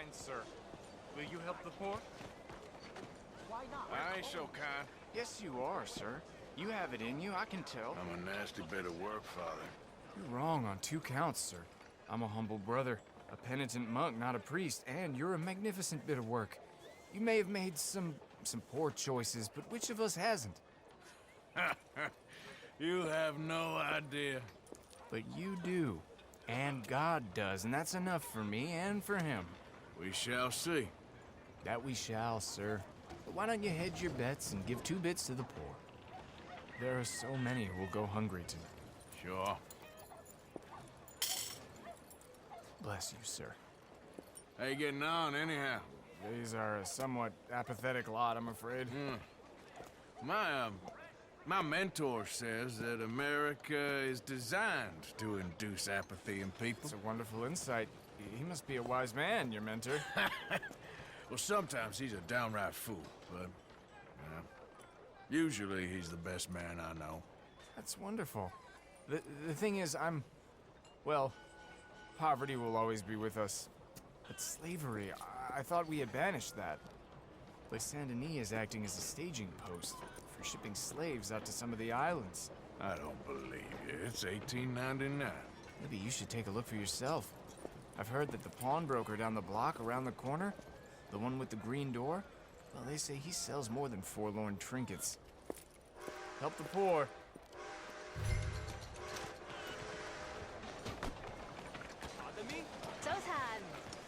kind, sir. Will you help the poor? Why not? I ain't so kind. Yes, you are, sir. You have it in you, I can tell. I'm a nasty bit of work, Father. You're wrong on 2 counts, sir. I'm a humble brother, a penitent monk, not a priest, and you're a magnificent bit of work. You may have made some poor choices, but which of us hasn't? You have no idea. But you do. And God does, and that's enough for me and for him. We shall see. That we shall, sir. But why don't you hedge your bets and give 2 bits to the poor? There are so many who will go hungry tonight. Sure. Bless you, sir. How you getting on, anyhow? These are a somewhat apathetic lot, I'm afraid. My mentor says that America is designed to induce apathy in people. It's a wonderful insight. He must be a wise man, your mentor. Well, sometimes he's a downright fool, but usually he's the best man I know. That's wonderful. The thing is, well, poverty will always be with us. But slavery, I thought we had banished that. But Saint Denis is acting as a staging post for shipping slaves out to some of the islands. I don't believe you. It's 1899. Maybe you should take a look for yourself. I've heard that the pawnbroker down the block around the corner, the one with the green door, well, they say he sells more than forlorn trinkets. Help the poor.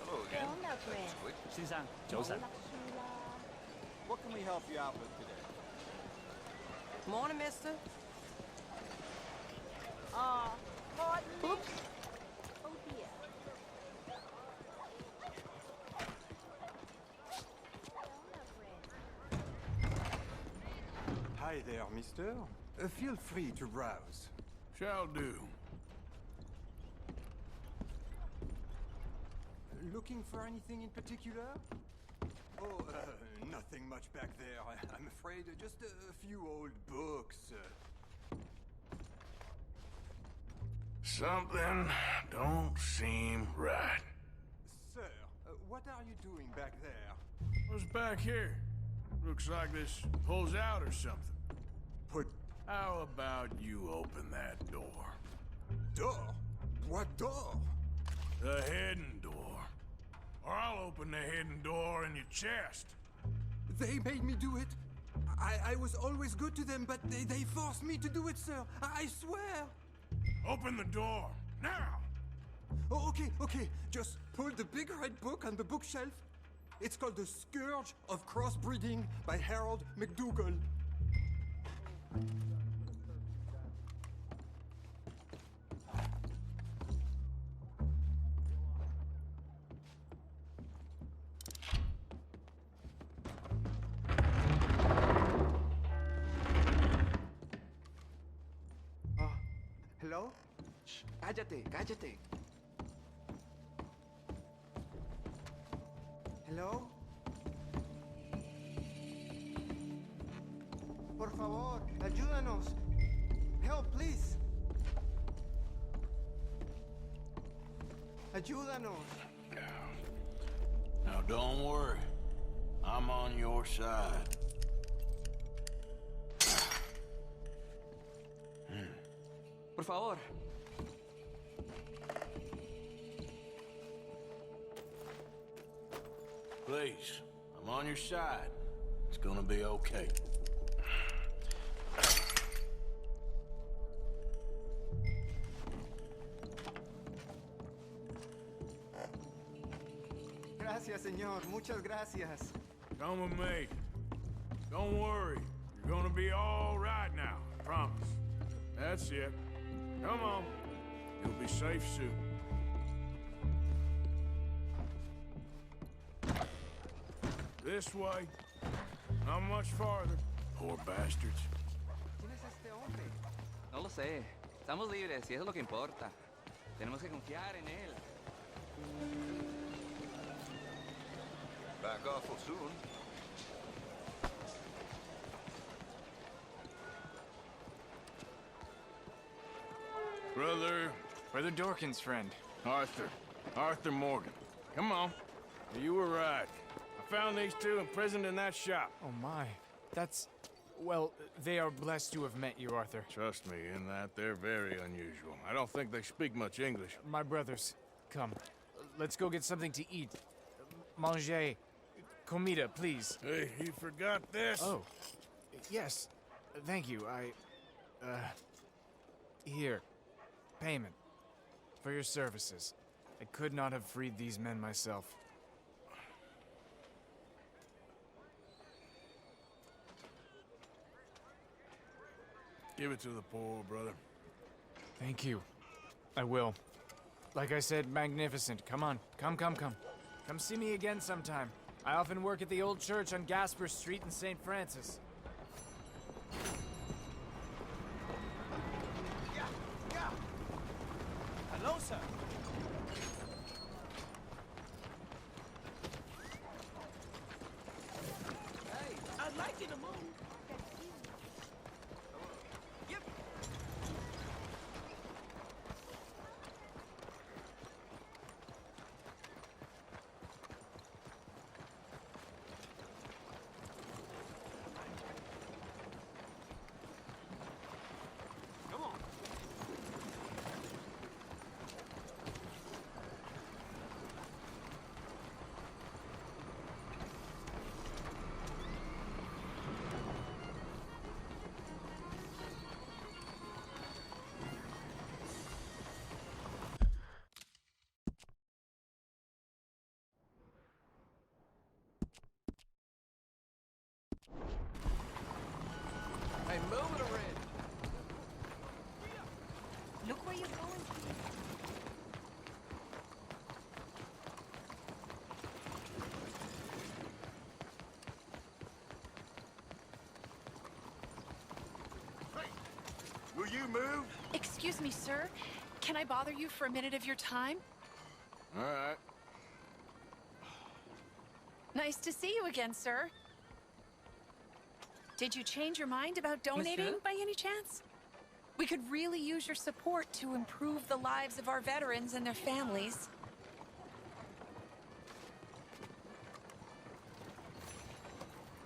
Hello again. What can we help you out with today? Morning, mister. Pardon me? Oh dear. Hi there, mister. Feel free to browse. Shall do. Looking for anything in particular? Oh, nothing much back there. I'm afraid just a few old books. Something don't seem right. Sir, what are you doing back there? What's back here? Looks like this pulls out or something. Put How about you open that door? door? What door? The hidden door. Or I'll open the hidden door in your chest. They made me do it. I was always good to them, but they forced me to do it, sir. I swear. Open the door, now! Oh, okay. Just pull the big red book on the bookshelf. It's called The Scourge of Crossbreeding by Harold McDougall. Hello? Shh, cállate. Hello? Por favor, ayúdanos. Help, please. Ayúdanos. Now don't worry. I'm on your side. Por favor. Please, I'm on your side. It's gonna be okay. Gracias, señor. Muchas gracias. Come with me. Don't worry. You're gonna be all right now. I promise. That's it. Come on. You'll be safe soon. This way. Not much farther. Poor bastards. ¿Quién es este hombre? No lo sé. Estamos libres y eso es lo que importa. Tenemos que confiar en él. Back awful soon. Brother Brother Dorkin's friend. Arthur Morgan. Come on. You were right. I found these two imprisoned in that shop. Oh my. That's... Well, they are blessed to have met you, Arthur. Trust me, in that they're very unusual. I don't think they speak much English. My brothers, come. Let's go get something to eat. Manger. Comida, please. Hey, you forgot this? Oh. Yes. Thank you. Here. Payment. For your services. I could not have freed these men myself. Give it to the poor, brother. Thank you. I will. Like I said, magnificent. Come on. Come. Come see me again sometime. I often work at the old church on Gasper Street in St. Francis. Hello, sir. Hey, I'd like you to move. Yep. Come on. Hey, move it already. Look where you're going. Will you move? Excuse me, sir. Can I bother you for a minute of your time? All right. Nice to see you again, sir. Did you change your mind about donating Monsieur? by any chance? We could really use your support to improve the lives of our veterans and their families.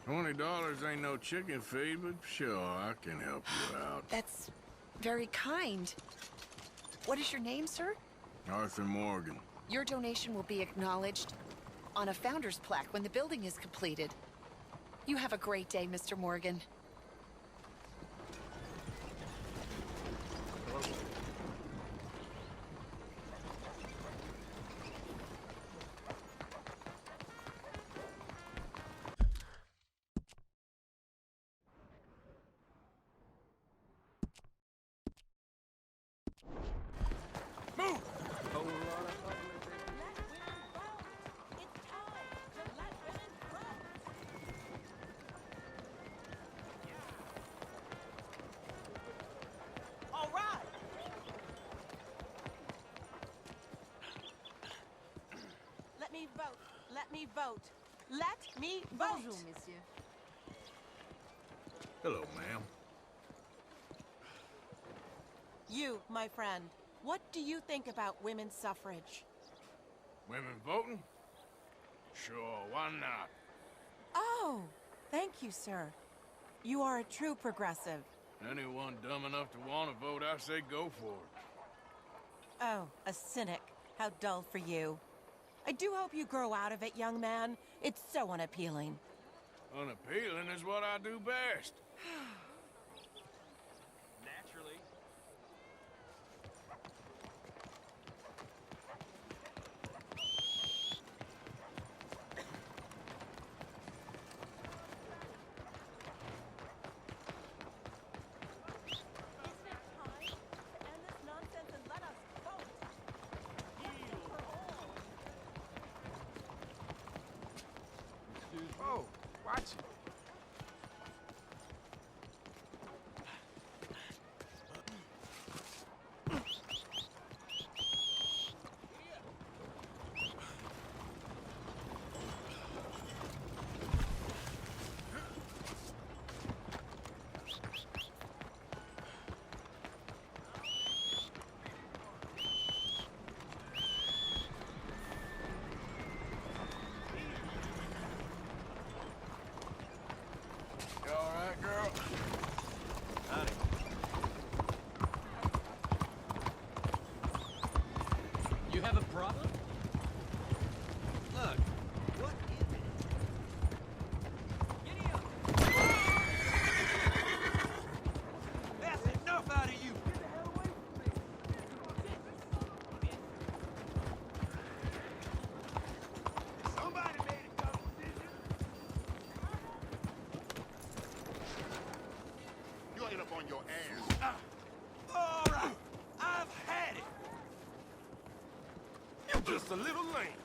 $20 ain't no chicken feed, but sure, I can help you out. That's very kind. What is your name, sir? Arthur Morgan. Your donation will be acknowledged on a founder's plaque when the building is completed. You have a great day, Mr. Morgan. Move! All right. Let me vote. Let me vote. Let me vote. Bonjour, messieurs. Hello, ma'am. You, my friend, what do you think about women's suffrage? Women voting? Sure, why not? Oh, thank you, sir. You are a true progressive. Anyone dumb enough to want to vote, I say go for it. Oh, a cynic. How dull for you. I do hope you grow out of it, young man. It's so unappealing. Unappealing is what I do best. Naturally. Isn't it time to end this nonsense and let us vote? For all. Oh, watch it. on your ass. All right, I've had it. You're just a little lame.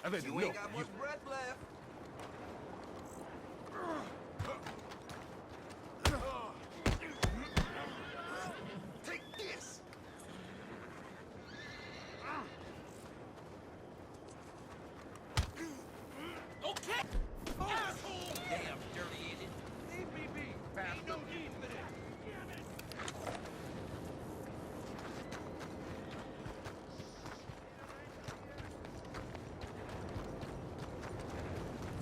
I bet You ain't got much breath left. Take this. Okay. Asshole. Damn dirty idiot. Leave me be. Ain't no need for this.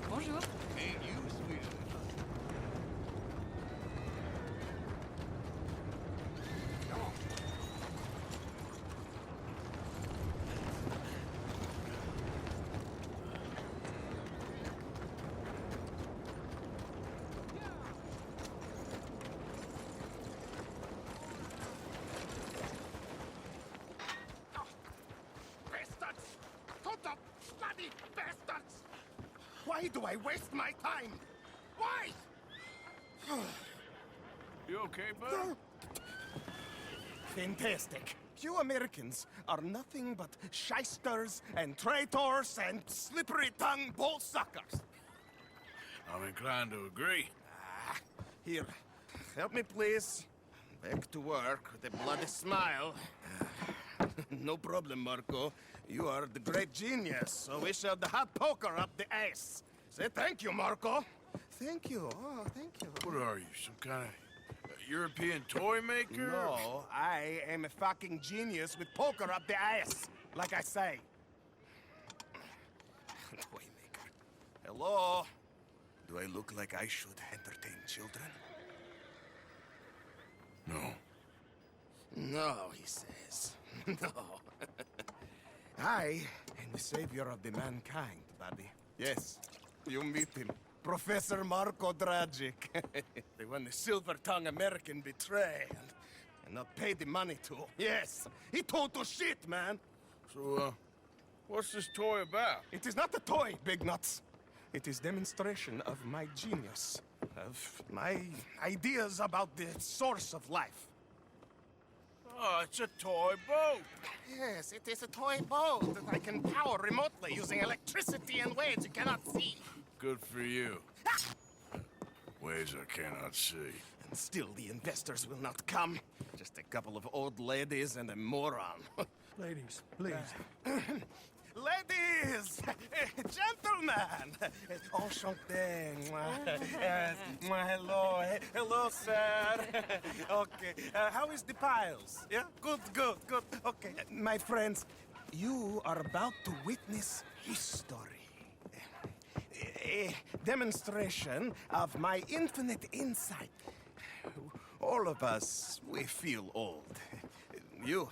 Bonjour. Ain't you sweeter than us? Come on. Bastards! Total bloody bastards! Why do I waste my time? Why? You okay, bud? Fantastic. You Americans are nothing but shysters and traitors and slippery-tongued bull suckers. I'm inclined to agree. Here, help me, please. Back to work with a bloody smile. No problem, Marco. You are the great genius, so we shall the hot poker up the ass. Say thank you, Marco. Thank you. Oh, thank you. What are you, some kind of European toy maker? No, I am a fucking genius with poker up the ass, like I say. Toy maker. Hello? Do I look like I should entertain children? No. No, he says. No. I am the savior of the mankind, buddy. Yes, you meet him. Professor Marco Dragic. The one the silver-tongued American betray and not pay the money to. Yes, he total shit, man. So, what's this toy about? It is not a toy, Big Nuts. It is demonstration of my genius, of my ideas about the source of life. Oh, it's a toy boat. Yes, it is a toy boat that I can power remotely using electricity in ways you cannot see. Good for you. Ways I cannot see. And still the investors will not come. Just a couple of old ladies and a moron. Ladies, please. Ladies! Gentlemen! Enchanté. Hello. Hello, sir. Okay. How is the piles? Yeah? Good. Okay. My friends, you are about to witness history. A demonstration of my infinite insight. All of us, we feel old. You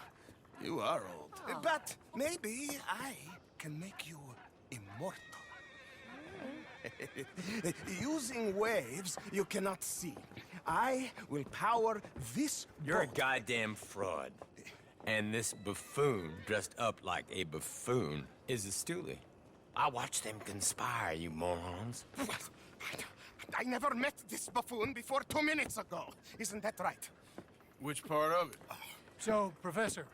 are old. But maybe I can make you immortal. Using waves you cannot see, I will power this You're a boat. goddamn fraud. And this buffoon, dressed up like a buffoon, is a stoolie. I watched them conspire, you morons. I never met this buffoon before 2 minutes ago. Isn't that right? Which part of it? So, Professor,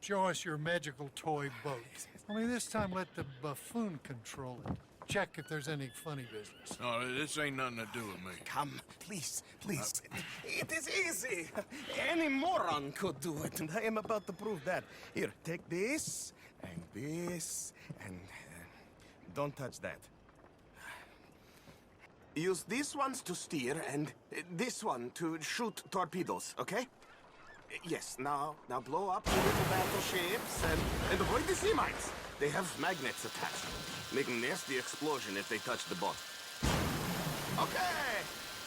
show us your magical toy boat. Only this time let the buffoon control it. Check if there's any funny business. No, this ain't nothing to do with me. Come, please. It is easy. Any moron could do it, and I am about to prove that. Here, take this, and don't touch that. Use these ones to steer, and this one to shoot torpedoes, okay? Yes, now blow up the little battleships, and avoid the sea mines. They have magnets attached. Make a nasty explosion if they touch the boat. Okay!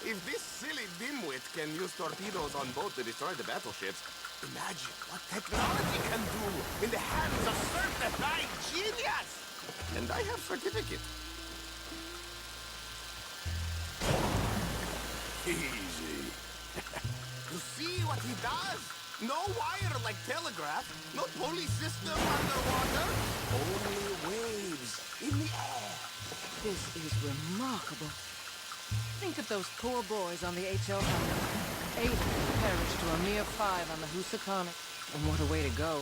If this silly dimwit can use torpedoes on boat to destroy the battleships, imagine what technology can do in the hands of certified genius! And I have certificate. Easy. You see what he does? No wire like telegraph, no pulley system underwater, only waves in This is remarkable. Think of those poor boys on the HL Hunter. 8 perished to a mere 5 on the Housatonic. And what a way to go.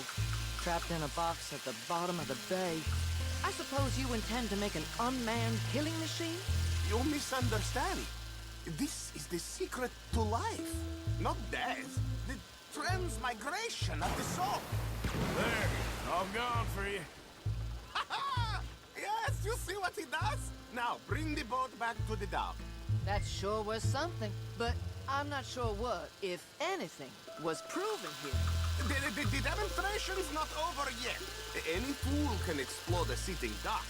Trapped in a box at the bottom of the bay. I suppose you intend to make an unmanned killing machine? You misunderstand. This is the secret to life. Not death. The transmigration of the soul. There, all gone for you. Yes, you see what he does? Now, bring the boat back to the dock. That sure was something, but I'm not sure what, if anything, was proven here. The demonstration's not over yet. Any fool can explode a sitting dock.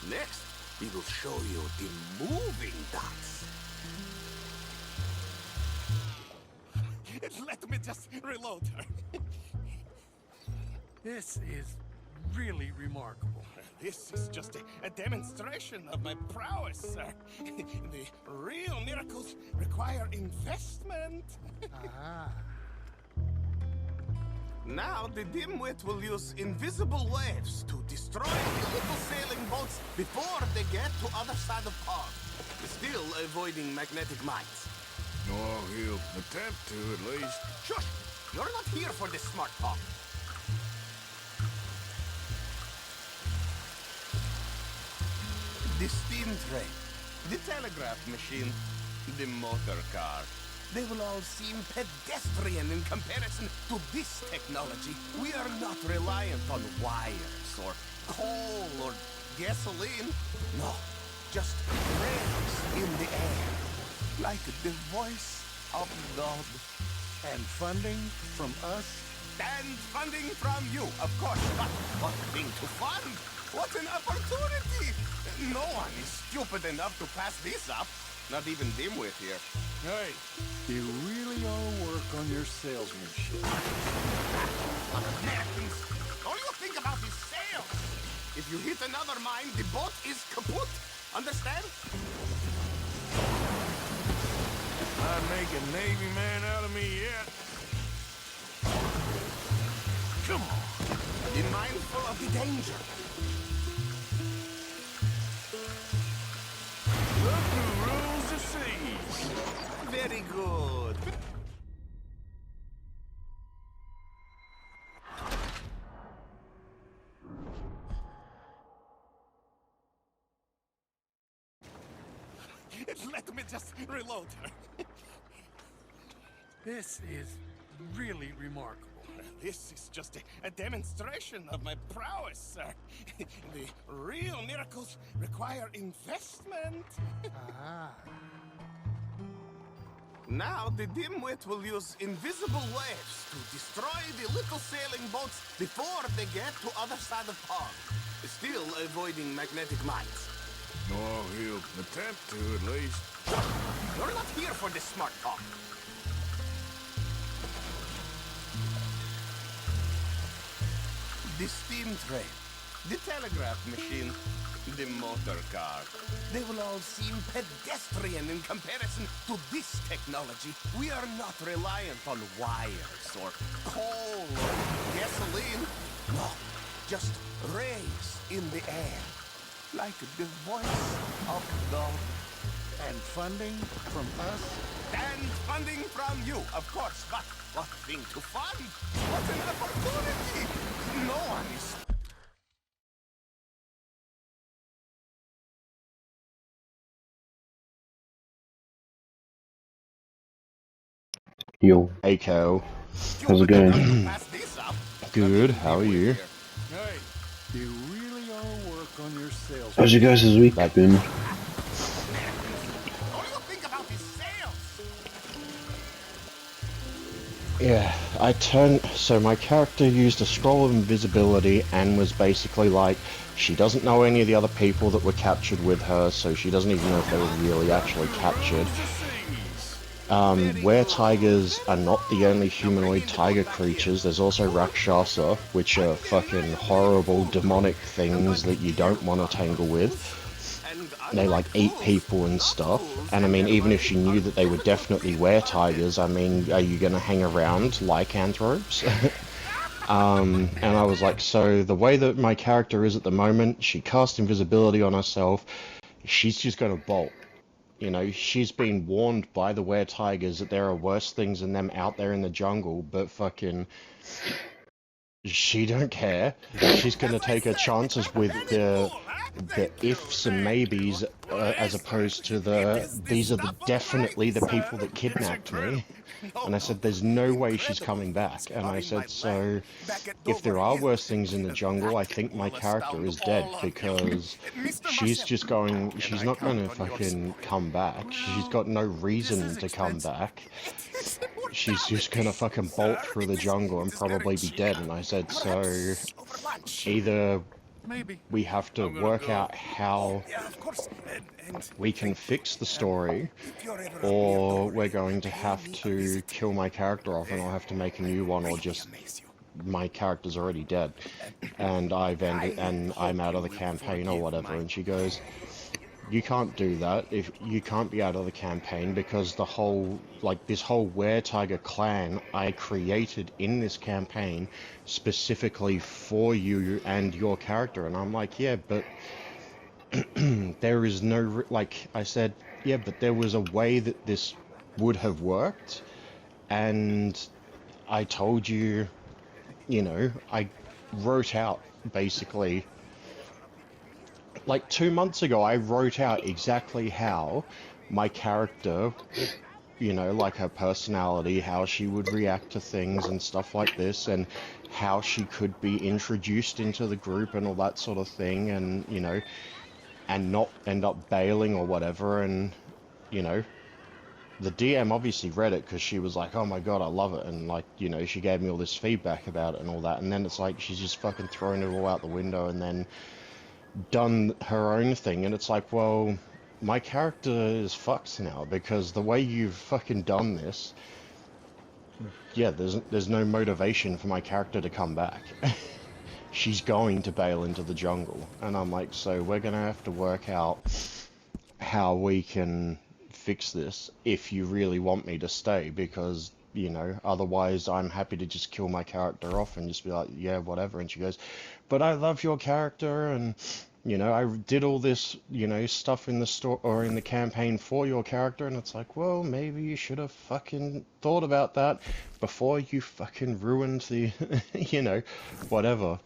Next, we will show you the moving docks. Let me just reload her. This is really remarkable. This is just a demonstration of my prowess, sir. The real miracles require investment. Ah. Now, the dimwit will use invisible waves to destroy the little sailing boats before they get to other side of pond. Still avoiding magnetic mines. Oh, he'll attempt to, at least. Shush! You're not here for this smart talk. The steam train, the telegraph machine, the motor car. They will all seem pedestrian in comparison to this technology. We are not reliant on wires or coal or gasoline. No, just rays in the air, like the voice of God. And funding from us? And funding from you, of course. But what a thing to fund! What an opportunity! No one is stupid enough to pass this up. Not even dimwit here. Hey, You really ought to work on your salesmanship. Americans, all you think about is sales. If you hit another mine, the boat is kaput. Understand? I'd make a Navy man out of me yet. Come on. Be mindful of the danger. Look who rules the seas. Very good. Let me just reload her. This is really remarkable. This is just a demonstration of my prowess, sir. The real miracles require investment. Ah. Now, the dimwit will use invisible waves to destroy the little sailing boats before they get to other side of pond. Still avoiding magnetic mines. Oh, he'll attempt to, at least. You're not here for this smart talk. The steam train, the telegraph machine, the motor car. They will all seem pedestrian in comparison to this technology. We are not reliant on wires or coal or gasoline. No, just rays in the air, like the voice of God. And funding from us? And funding from you, of course. But what thing to fund? What an opportunity! No one is... Yo, hey Cal. How's it going? Good, how are you? Hey, You really ought to work on your sales. How's you guys' week been? All you think about is sales! Yeah, so my character used a scroll of invisibility and was basically like, she doesn't know any of the other people that were captured with her, so she doesn't even know if they were really actually captured. Were-tigers are not the only humanoid tiger creatures. There's also Rakshasa, which are fucking horrible demonic things that you don't want to tangle with. They like eat people and stuff. And I mean, even if she knew that they were definitely were-tigers, I mean, are you gonna hang around lycanthropes? And I was like, so the way that my character is at the moment, she cast invisibility on herself. she's just gonna bolt. You know, she's been warned by the were-tigers that there are worse things than them out there in the jungle, but fucking, she don't care. She's gonna take her chances with the ifs and maybes, as opposed to these are definitely the people that kidnapped me. And I said, there's no way she's coming back. And I said, so if there are worse things in the jungle, I think my character is dead, because she's not gonna fucking come back. She's got no reason to come back. She's just gonna fucking bolt through the jungle and probably be dead. And I said, so either we have to work out how we can fix the story, or we're going to have to kill my character off and I'll have to make a new one, or just my character's already dead and I'm out of the campaign or whatever. And she goes, you can't do that. If you can't be out of the campaign, because the whole, like, this whole were-tiger clan I created in this campaign specifically for you and your character. And I'm like, yeah, but there is no, like I said, yeah, but there was a way that this would have worked, and I told you, you know, I wrote out basically, like 2 months ago, I wrote out exactly how my character, you know, like her personality, how she would react to things and stuff like this, and how she could be introduced into the group and all that sort of thing, and, you know, and not end up bailing or whatever. And, you know, the DM obviously read it because she was like, oh my god, I love it, and, like, you know, she gave me all this feedback about it and all that, and then it's like she's just fucking thrown it all out the window and then done her own thing. And it's like, well, my character is fucked now, because the way you've fucking done this, yeah, there's no motivation for my character to come back. She's going to bail into the jungle. And I'm like, so we're gonna have to work out how we can fix this if you really want me to stay, because, you know, otherwise I'm happy to just kill my character off and just be like, yeah, whatever. And she goes, but I love your character, and, you know, I did all this, you know, stuff in the store or in the campaign for your character. And it's like, well, maybe you should have fucking thought about that before you fucking ruined the, you know, whatever.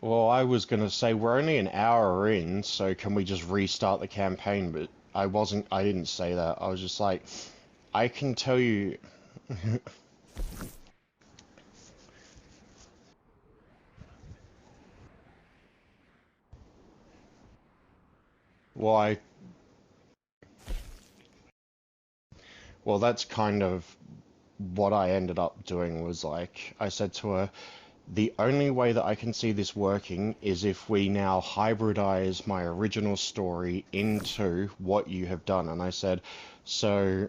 Well, I was gonna say, we're only an hour in, so can we just restart the campaign? But I didn't say that. I was just like, I can tell you... Well, that's kind of what I ended up doing. Was like, I said to her, the only way that I can see this working is if we now hybridize my original story into what you have done. And I said, so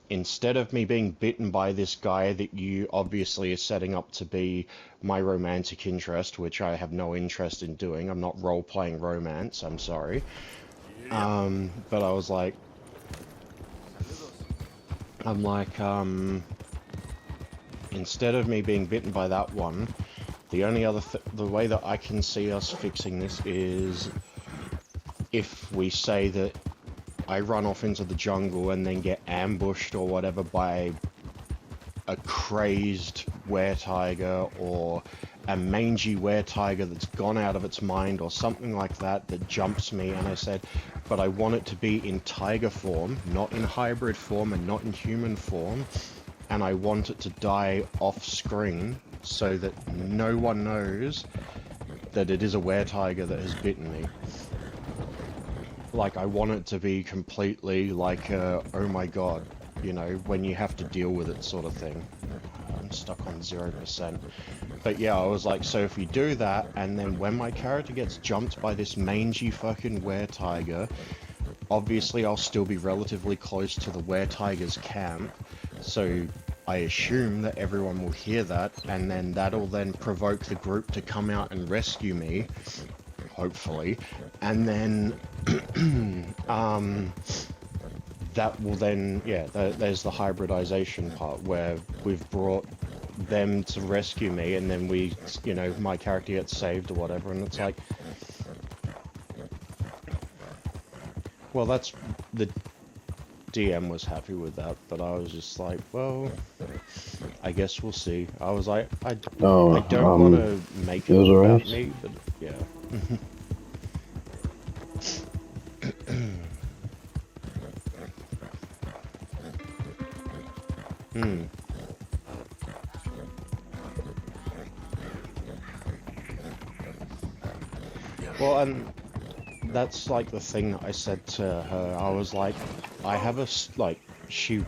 instead of me being bitten by this guy that you obviously are setting up to be my romantic interest, which I have no interest in doing, I'm not role-playing romance, I'm sorry. But I was like, instead of me being bitten by that one, the only other the way that I can see us fixing this is if we say that I run off into the jungle and then get ambushed or whatever by a crazed were-tiger, or a mangy were-tiger that's gone out of its mind or something like that, that jumps me. And I said, but I want it to be in tiger form, not in hybrid form and not in human form. And I want it to die off-screen so that no one knows that it is a were-tiger that has bitten me. Like, I want it to be completely like, oh my god, you know, when you have to deal with it sort of thing. I'm stuck on 0%. But yeah, I was like, so if we do that, and then when my character gets jumped by this mangy fucking were-tiger, obviously I'll still be relatively close to the were-tiger's camp, so I assume that everyone will hear that, and then that'll then provoke the group to come out and rescue me, hopefully, and then, that will then, yeah, there's the hybridization part, where we've brought them to rescue me, and then we, you know, my character gets saved or whatever, and it's like, well, that's, the DM was happy with that, but I was just like, well, I guess we'll see. I was like, I don't want to make it about me, but yeah. Well, and that's like the thing that I said to her. I was like, I have a, like, she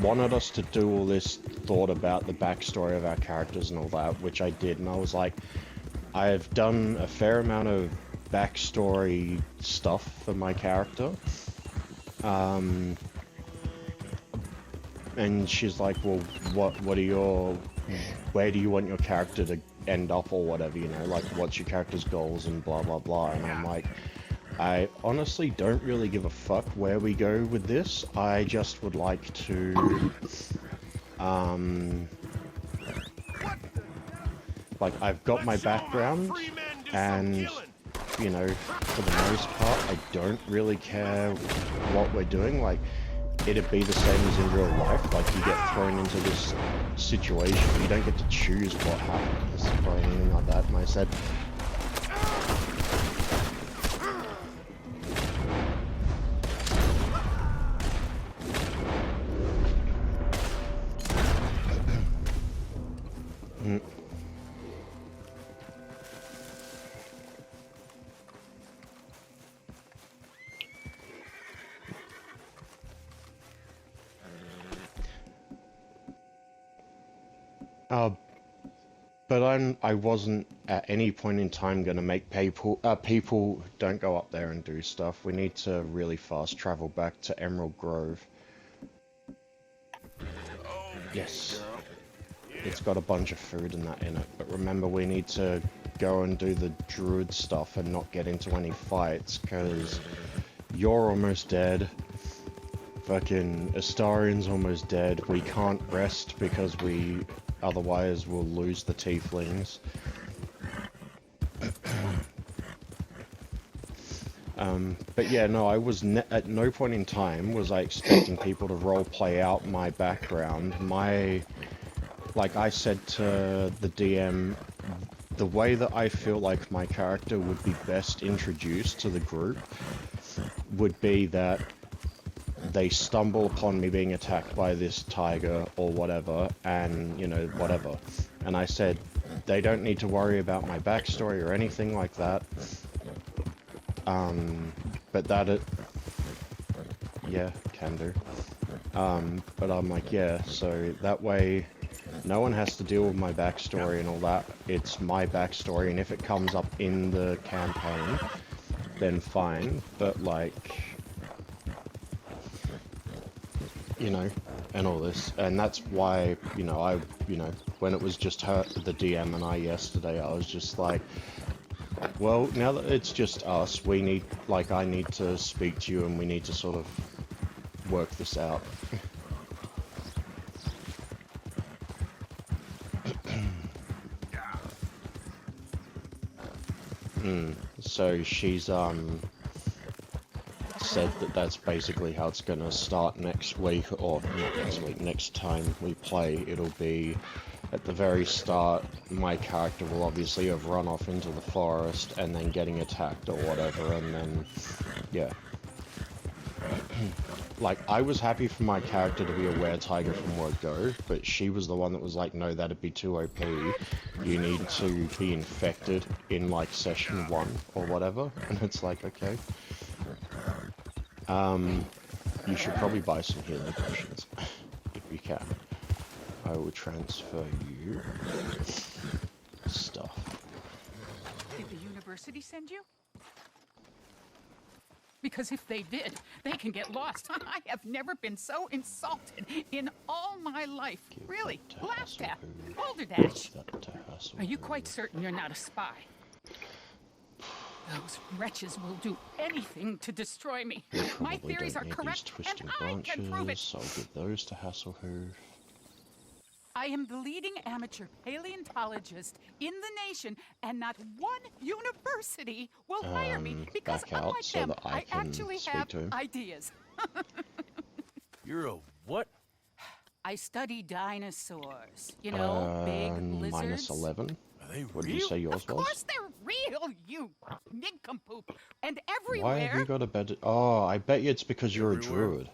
wanted us to do all this thought about the backstory of our characters and all that, which I did, and I was like, I've done a fair amount of backstory stuff for my character. And she's like, well, what are your, where do you want your character to end up or whatever, you know, like, what's your character's goals and blah, blah, blah, and I'm like, I honestly don't really give a fuck where we go with this. I just would like to, like, I've got my background, and, you know, for the most part, I don't really care what we're doing. Like, it'd be the same as in real life. Like, you get thrown into this situation, you don't get to choose what happens or anything like that. And I said, but I wasn't at any point in time going to make people don't go up there and do stuff. We need to really fast travel back to Emerald Grove. Yes. It's got a bunch of food and that in it, but remember, we need to go and do the druid stuff and not get into any fights, because you're almost dead. Fucking Astarian's almost dead. We can't rest because otherwise we'll lose the tieflings. But yeah, no, I was at no point in time was I expecting people to role play out my background. Like I said to the DM, the way that I feel like my character would be best introduced to the group would be that they stumble upon me being attacked by this tiger or whatever, and, you know, whatever. And I said, they don't need to worry about my backstory or anything like that. But yeah, can do. But I'm like, yeah, so that way no one has to deal with my backstory and all that. It's my backstory, and if it comes up in the campaign, then fine. But, like, you know, and all this, and that's why, you know, when it was just her, the DM, and I yesterday, I was just like, well, now that it's just us, we need, like, I need to speak to you, and we need to sort of work this out. So she's, said that that's basically how it's gonna start next week, or not next week, next time we play. It'll be at the very start, my character will obviously have run off into the forest and then getting attacked or whatever, and then, yeah. Like, I was happy for my character to be a were-tiger from word-go, but she was the one that was like, no, that'd be too OP. You need to be infected in, like, session 1 or whatever, and it's like, okay. You should probably buy some healing potions, if you can. I will transfer you stuff. Did the university send you? Because if they did, they can get lost. I have never been so insulted in all my life. Really, laughed at. Balderdash. Are you quite certain you're not a spy? Those wretches will do anything to destroy me. My theories are correct, and I can prove it. So I'll give those to Hasselhoof. I am the leading amateur paleontologist in the nation, and not one university will hire me because, back out unlike so them, that I can actually speak have to him. ideas. You're a what? I study dinosaurs. You know, big lizards. -11. Are they What did you real? say yours Of course was? they're real, you nincompoop. And Why have you everywhere. got a bed? Oh, I bet you it's because you're a Everywhere. druid.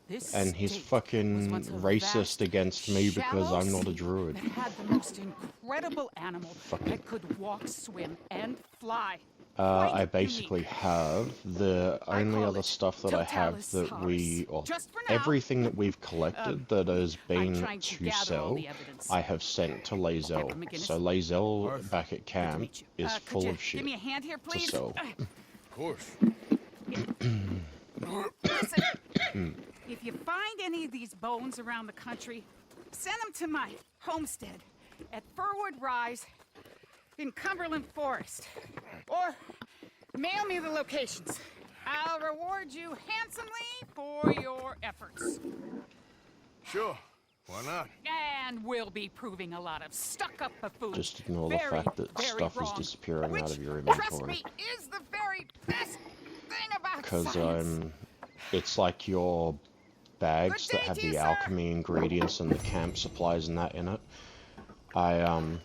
This And he's state fucking was once a racist vast, against me because shallow I'm not a sea druid. That had the most incredible animal that could walk, swim, and fly. I Quite basically unique. have the only call other it stuff that I have that we, or Just for now. everything that we've collected that has been trying to to gather all sell, the evidence. I have sent to Lae'zel. Captain McGinnis. So Lae'zel Arthur. back at camp meet you. is Could full you of shit give me a hand here, to please? sell. Of course. Listen, if you find any of these bones around the country, send them to my homestead at Furwood Rise in Cumberland Forest. Or mail me the locations. I'll reward you handsomely for your efforts. Sure. Why not? And we'll be proving a lot of stuck-up buffoons. Just ignore very, the fact that very stuff is wrong, disappearing which, out of your trust inventory. me, is the very best thing about Because science. it's like your bags Good that day have to you, the sir. alchemy ingredients and the camp supplies and that in it. I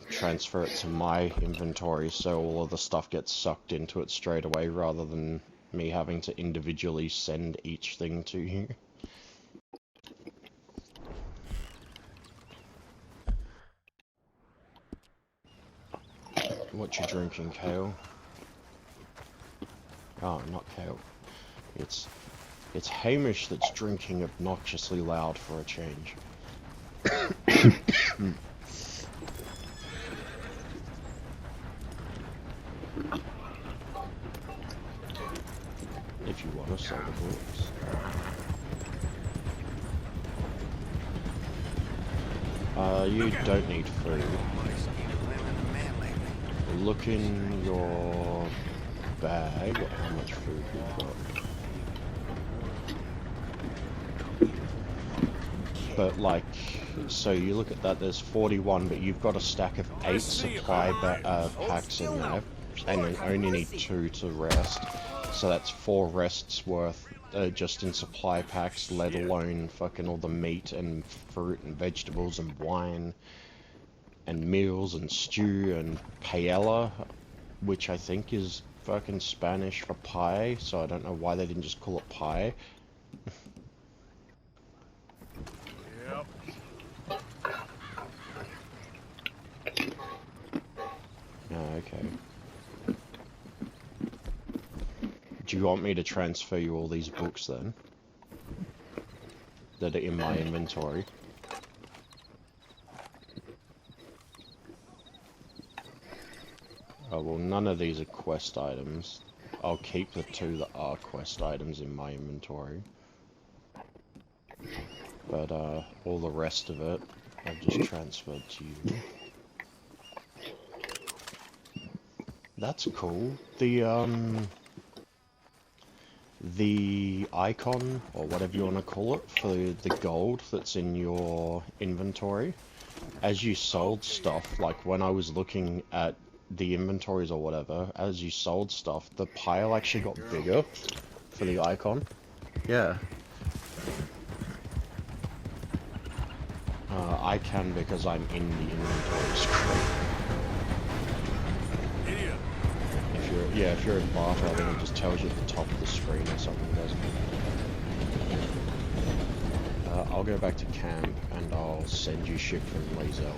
transfer it to my inventory so all of the stuff gets sucked into it straight away rather than me having to individually send each thing to you. What you drinking, Kale? Oh, not Kale. It's Hamish that's drinking obnoxiously loud for a change. If you want to sell the books. You don't need food. Look in your bag at how much food you've got. But like, so you look at that, there's 41, but you've got a stack of 8 supply packs in there, and you only need 2 to rest. So that's 4 rests worth just in supply packs, let alone fucking all the meat and fruit and vegetables and wine and meals and stew and paella, which I think is fucking Spanish for pie, so I don't know why they didn't just call it pie. Yep. Oh, okay. Do you want me to transfer you all these books then? That are in my inventory? Oh, well, none of these are quest items. I'll keep the 2 that are quest items in my inventory. But, all the rest of it, I've just transferred to you. That's cool. The icon, or whatever you want to call it, for the gold that's in your inventory, as you sold stuff, like when I was looking at the inventories or whatever, as you sold stuff, the pile actually got bigger for the icon. Yeah. I can because I'm in the inventory screen. If you're in barter, I think it just tells you at the top of the screen or something, doesn't it? I'll go back to camp and I'll send you shit from Lae'zel.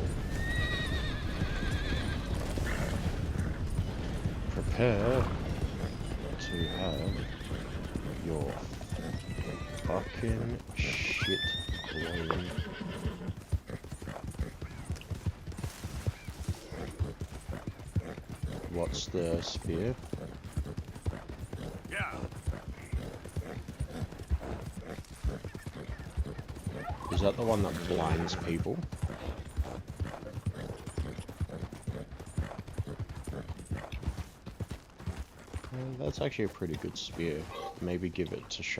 Prepare to have your fucking shit blown. What's the spear? Yeah. Is that the one that blinds people? That's actually a pretty good spear. Maybe give it to Shadow.